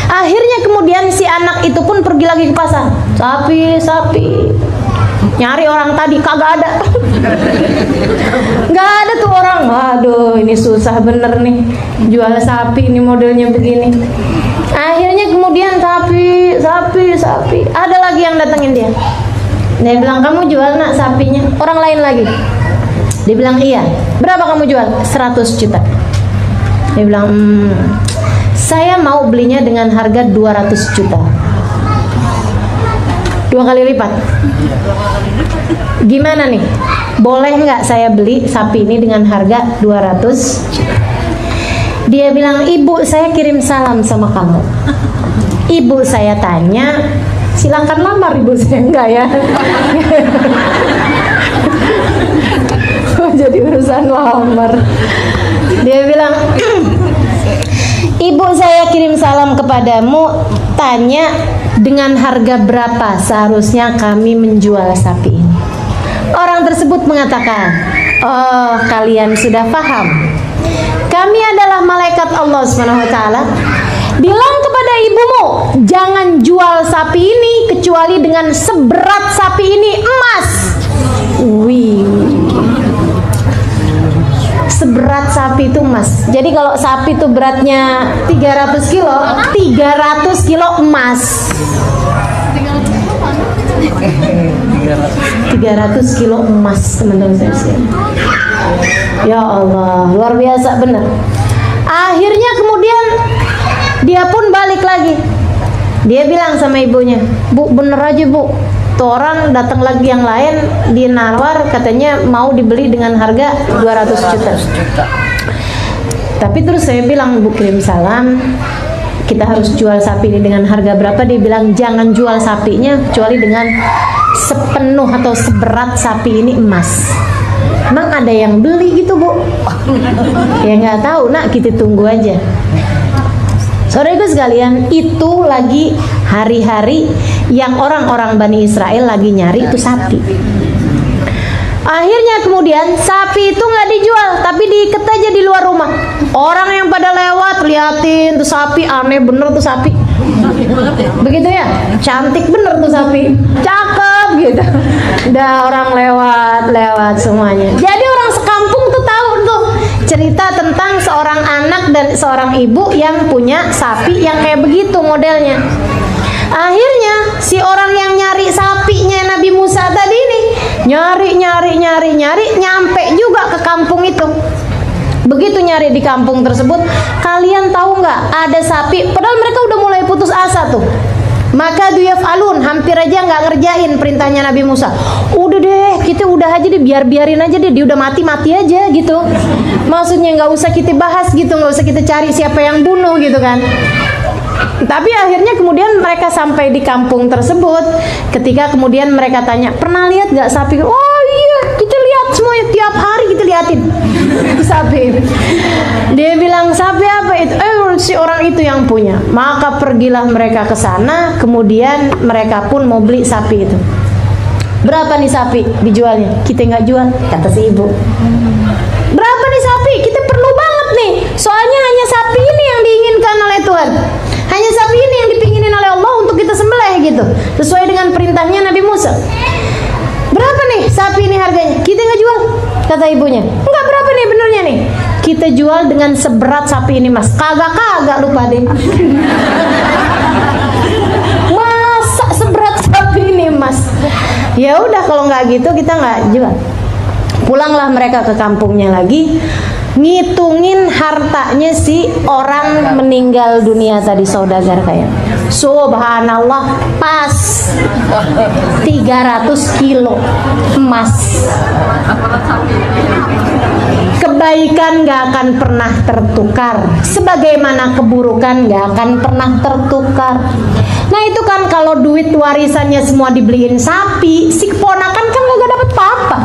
Akhirnya kemudian si anak itu pun pergi lagi ke pasar. Sapi. Nyari orang tadi, kagak ada. Nggak ada tuh orang. Waduh, ini susah bener nih jual sapi, ini modelnya begini. Akhirnya kemudian sapi. Ada lagi yang datengin dia. Dia bilang, kamu jual nak sapinya? Orang lain lagi. Dia bilang, iya. Berapa kamu jual? 100 juta. Dia bilang, saya mau belinya dengan harga 200 juta. 2 kali lipat. Gimana nih? Boleh nggak saya beli sapi ini dengan harga 200 juta? Dia bilang, ibu saya kirim salam sama kamu. Ibu saya tanya, silakan lamar ibu saya. Enggak ya? Jadi urusan lamar. Dia bilang, ibu saya kirim salam kepadamu, tanya dengan harga berapa seharusnya kami menjual sapi ini. Orang tersebut mengatakan, oh kalian sudah paham, kami adalah malaikat Allah SWT. Bilang kepada ibumu, jangan jual sapi ini kecuali dengan seberat sapi ini emas. Wih, seberat sapi itu emas. Jadi kalau sapi itu beratnya 300 kilo, 300 kilo emas. 300 kilo emas, teman-teman sekalian. Ya Allah, luar biasa benar. Akhirnya kemudian dia pun balik lagi. Dia bilang sama ibunya, bu bener aja bu, tuh orang datang lagi yang lain, dia nawar katanya mau dibeli dengan harga 200 juta. Tapi terus saya bilang, bu kirim salam, kita harus jual sapi ini dengan harga berapa? Dia bilang jangan jual sapinya kecuali dengan sepenuh atau seberat sapi ini emas. Emang ada yang beli gitu bu? Ya nggak tahu nak, kita tunggu aja. Saudaraku sekalian, itu lagi hari-hari yang orang-orang Bani Israel lagi nyari itu sapi. Akhirnya kemudian sapi itu nggak dijual, tapi diikat aja di luar rumah. Orang yang pada lewat liatin tuh sapi, aneh bener tuh sapi. Begitu ya, cantik bener tuh sapi, cakep gitu. Udah orang lewat semuanya. Jadi orang sekampung tuh tahu tuh cerita tentang seorang anak dan seorang ibu yang punya sapi yang kayak begitu modelnya. Akhirnya si orang yang nyari sapinya Nabi Musa tadi ini nyari nyampe juga ke kampung itu. Begitu nyari di kampung tersebut, kalian tahu nggak ada sapi? Padahal mereka udah mulai putus asa tuh. Maka yaf'alun, hampir aja nggak ngerjain perintahnya Nabi Musa. Udah deh, kita udah aja deh, biarin aja deh, dia udah mati aja gitu. Maksudnya nggak usah kita bahas gitu, nggak usah kita cari siapa yang bunuh gitu kan. Tapi akhirnya kemudian mereka sampai di kampung tersebut. Ketika kemudian mereka tanya, pernah lihat nggak sapi? Oh iya, kita lihat semuanya, tiap hari kita liatin sapi. Dia bilang, sapi apa itu? Si orang itu yang punya. Maka pergilah mereka ke sana. Kemudian mereka pun mau beli sapi itu. Berapa nih sapi dijualnya? Kita nggak jual, kata si ibu. Berapa nih sapi? Kita perlu banget nih. Soalnya hanya sapi ini yang diinginkan oleh Tuhan. Hanya sapi ini yang dipinginin oleh Allah untuk kita sembelih gitu. Sesuai dengan perintahnya Nabi Musa. Berapa nih sapi ini harganya? Kita nggak jual, kata ibunya. Enggak, berapa nih benernya nih? Kita jual dengan seberat sapi ini, Mas. Kagak lupa deh. Masa seberat sapi ini, Mas? Ya udah, kalau nggak gitu kita nggak jual. Pulanglah mereka ke kampungnya lagi, ngitungin hartanya si orang meninggal dunia tadi, saudagar kayak. Subhanallah, pas 300 kilo emas. Kebaikan gak akan pernah tertukar, sebagaimana keburukan gak akan pernah tertukar. Nah itu kan kalau duit warisannya semua dibeliin sapi, si keponakan kan gak dapat apa-apa.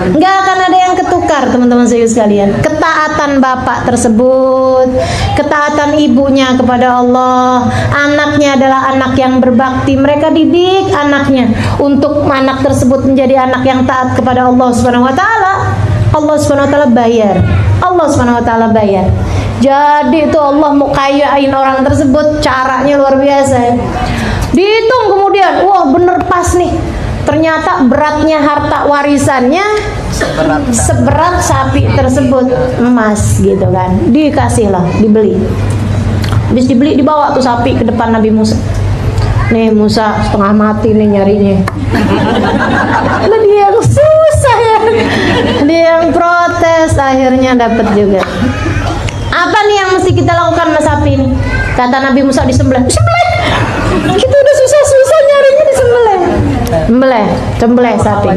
Nggak akan ada yang ketukar, teman-teman sekalian. Ketaatan bapak tersebut, ketaatan ibunya kepada Allah, anaknya adalah anak yang berbakti. Mereka didik anaknya untuk anak tersebut menjadi anak yang taat kepada Allah Subhanahu wa taala. Allah Subhanahu wa taala bayar. Allah Subhanahu wa taala bayar. Jadi itu Allah mau kayain orang tersebut, caranya luar biasa. Dihitung kemudian, wah bener pas nih. Ternyata beratnya harta warisannya seberat sapi tersebut, emas gitu kan. Dikasih lah, dibeli. Habis dibeli, dibawa tuh sapi ke depan Nabi Musa. Nih Musa setengah mati nih nyarinya. Lah dia yang susah ya. Dia yang protes, akhirnya dapat juga. Apa nih yang mesti kita lakukan sama sapi ini? Kata Nabi Musa, disembelih. Disembelih. Kita udah susah-susah nyarinya, disembelih. Sembelih sapi.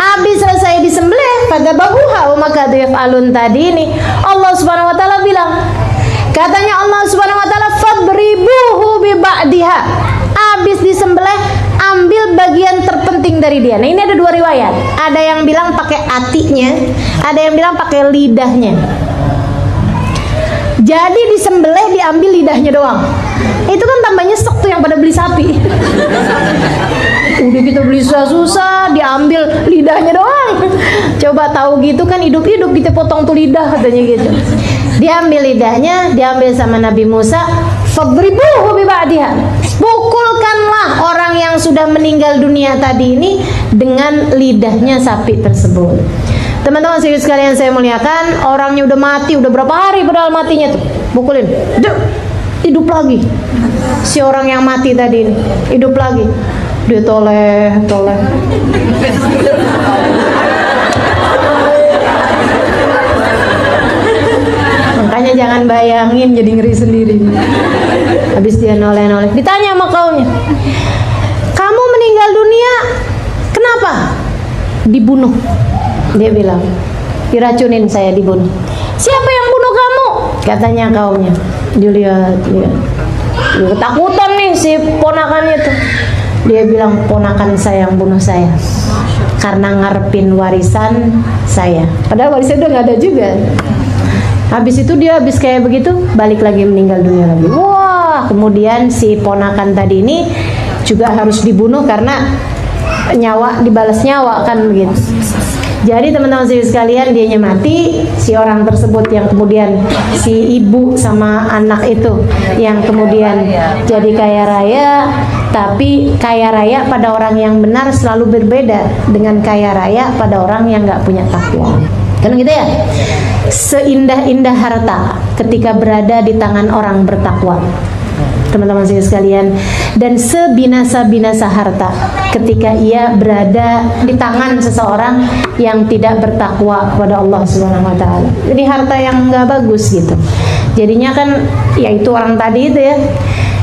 Habis selesai disembelih, pada babuha maka yaf'alun tadi ini Allah Subhanahu wa taala bilang, katanya Allah Subhanahu wa taala, fadribuhu bi ba'diha. Habis disembelih, ambil bagian terpenting dari dia. Nah, ini ada dua riwayat. Ada yang bilang pakai atinya, ada yang bilang pakai lidahnya. Jadi disembelih, diambil lidahnya doang. Itu kan tambah nyesek tuh yang pada beli sapi. Udah kita beli susah-susah, diambil lidahnya doang. Coba tahu gitu kan, hidup-hidup kita potong tuh lidah, katanya gitu. Diambil lidahnya, diambil sama Nabi Musa. Fadribuhu bi ba'diha. Pukulkanlah orang yang sudah meninggal dunia tadi ini dengan lidahnya sapi tersebut. Teman-teman sekalian saya muliakan, orangnya udah mati, udah berapa hari padahal matinya tuh. Pukulin, hidup lagi. Si orang yang mati tadi ini hidup lagi. Dia toleh. Makanya jangan bayangin, jadi ngeri sendiri. Habis dia noleh. Ditanya sama kaumnya, kamu meninggal dunia kenapa? Dibunuh. Dia bilang, diracunin saya, dibunuh. Siapa yang bunuh kamu? Katanya kaumnya. Dia lihat. Dia ketakutan nih si ponakannya tuh. Dia bilang, ponakan saya yang bunuh saya karena ngarepin warisan saya. Padahal warisan udah nggak ada juga. Habis itu dia habis kayak begitu, balik lagi meninggal dunia lagi. Wah, kemudian si ponakan tadi ini juga harus dibunuh karena nyawa dibalas nyawa kan begitu. Jadi teman-teman sekalian, dianya mati, si orang tersebut yang kemudian si ibu sama anak itu yang kemudian jadi kaya raya. Tapi kaya raya pada orang yang benar selalu berbeda dengan kaya raya pada orang yang nggak punya takwa. Kan gitu ya. Seindah-indah harta ketika berada di tangan orang bertakwa, teman-teman sekalian, dan sebinasa-binasa harta ketika ia berada di tangan seseorang yang tidak bertakwa kepada Allah Subhanahu wa taala. Jadi harta yang nggak bagus gitu. Jadinya kan ya itu orang tadi itu ya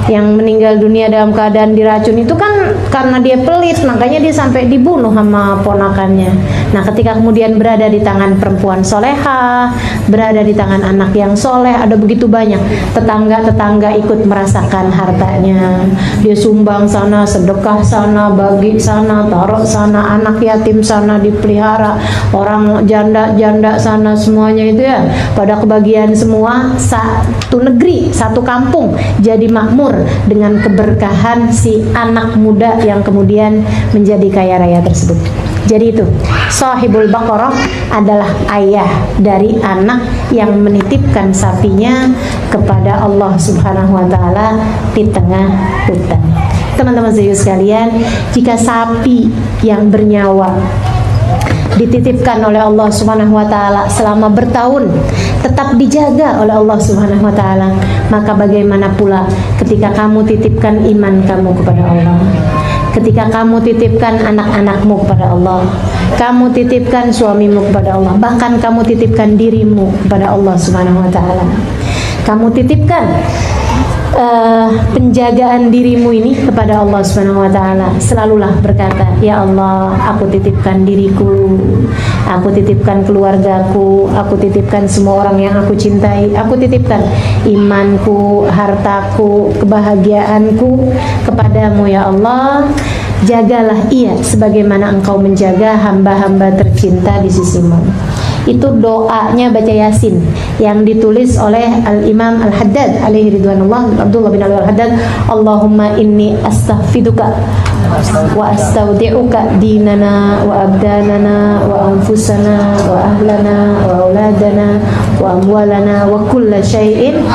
yang meninggal dunia dalam keadaan diracun itu kan karena dia pelit, makanya dia sampai dibunuh sama ponakannya. Nah, ketika kemudian berada di tangan perempuan soleha, berada di tangan anak yang soleh, ada begitu banyak tetangga-tetangga ikut merasakan hartanya. Dia sumbang sana, sedekah sana, bagi sana, taruh sana, anak yatim sana dipelihara, orang janda-janda sana, semuanya itu ya pada kebagian semua. Satu negeri, satu kampung jadi makmur dengan keberkahan si anak muda yang kemudian menjadi kaya raya tersebut. Jadi itu, Shahibul Baqarah adalah ayah dari anak yang menitipkan sapinya kepada Allah Subhanahu wa taala di tengah hutan. Teman-teman sekalian, jika sapi yang bernyawa dititipkan oleh Allah Subhanahu wa taala selama bertahun, tetap dijaga oleh Allah Subhanahu wa taala, maka bagaimana pula ketika kamu titipkan iman kamu kepada Allah, ketika kamu titipkan anak-anakmu kepada Allah, kamu titipkan suamimu kepada Allah, bahkan kamu titipkan dirimu kepada Allah Subhanahu wa taala. Kamu titipkan penjagaan dirimu ini kepada Allah Subhanahu wa taala. Selalulah berkata, ya Allah, aku titipkan diriku, aku titipkan keluargaku, aku titipkan semua orang yang aku cintai, aku titipkan imanku, hartaku, kebahagiaanku kepadamu ya Allah. Jagalah ia sebagaimana engkau menjaga hamba-hamba tercinta di sisimu. Itu doanya baca Yasin yang ditulis oleh Al-Imam Al-Haddad alaihi ridwanullah, Abdullah bin Al-Haddad. Allahumma inni astaghfiruka wa astaudi'uka dinana wa abdanana wa anfusana wa ahlana wa auladana wa amwalana wa kulla syai'in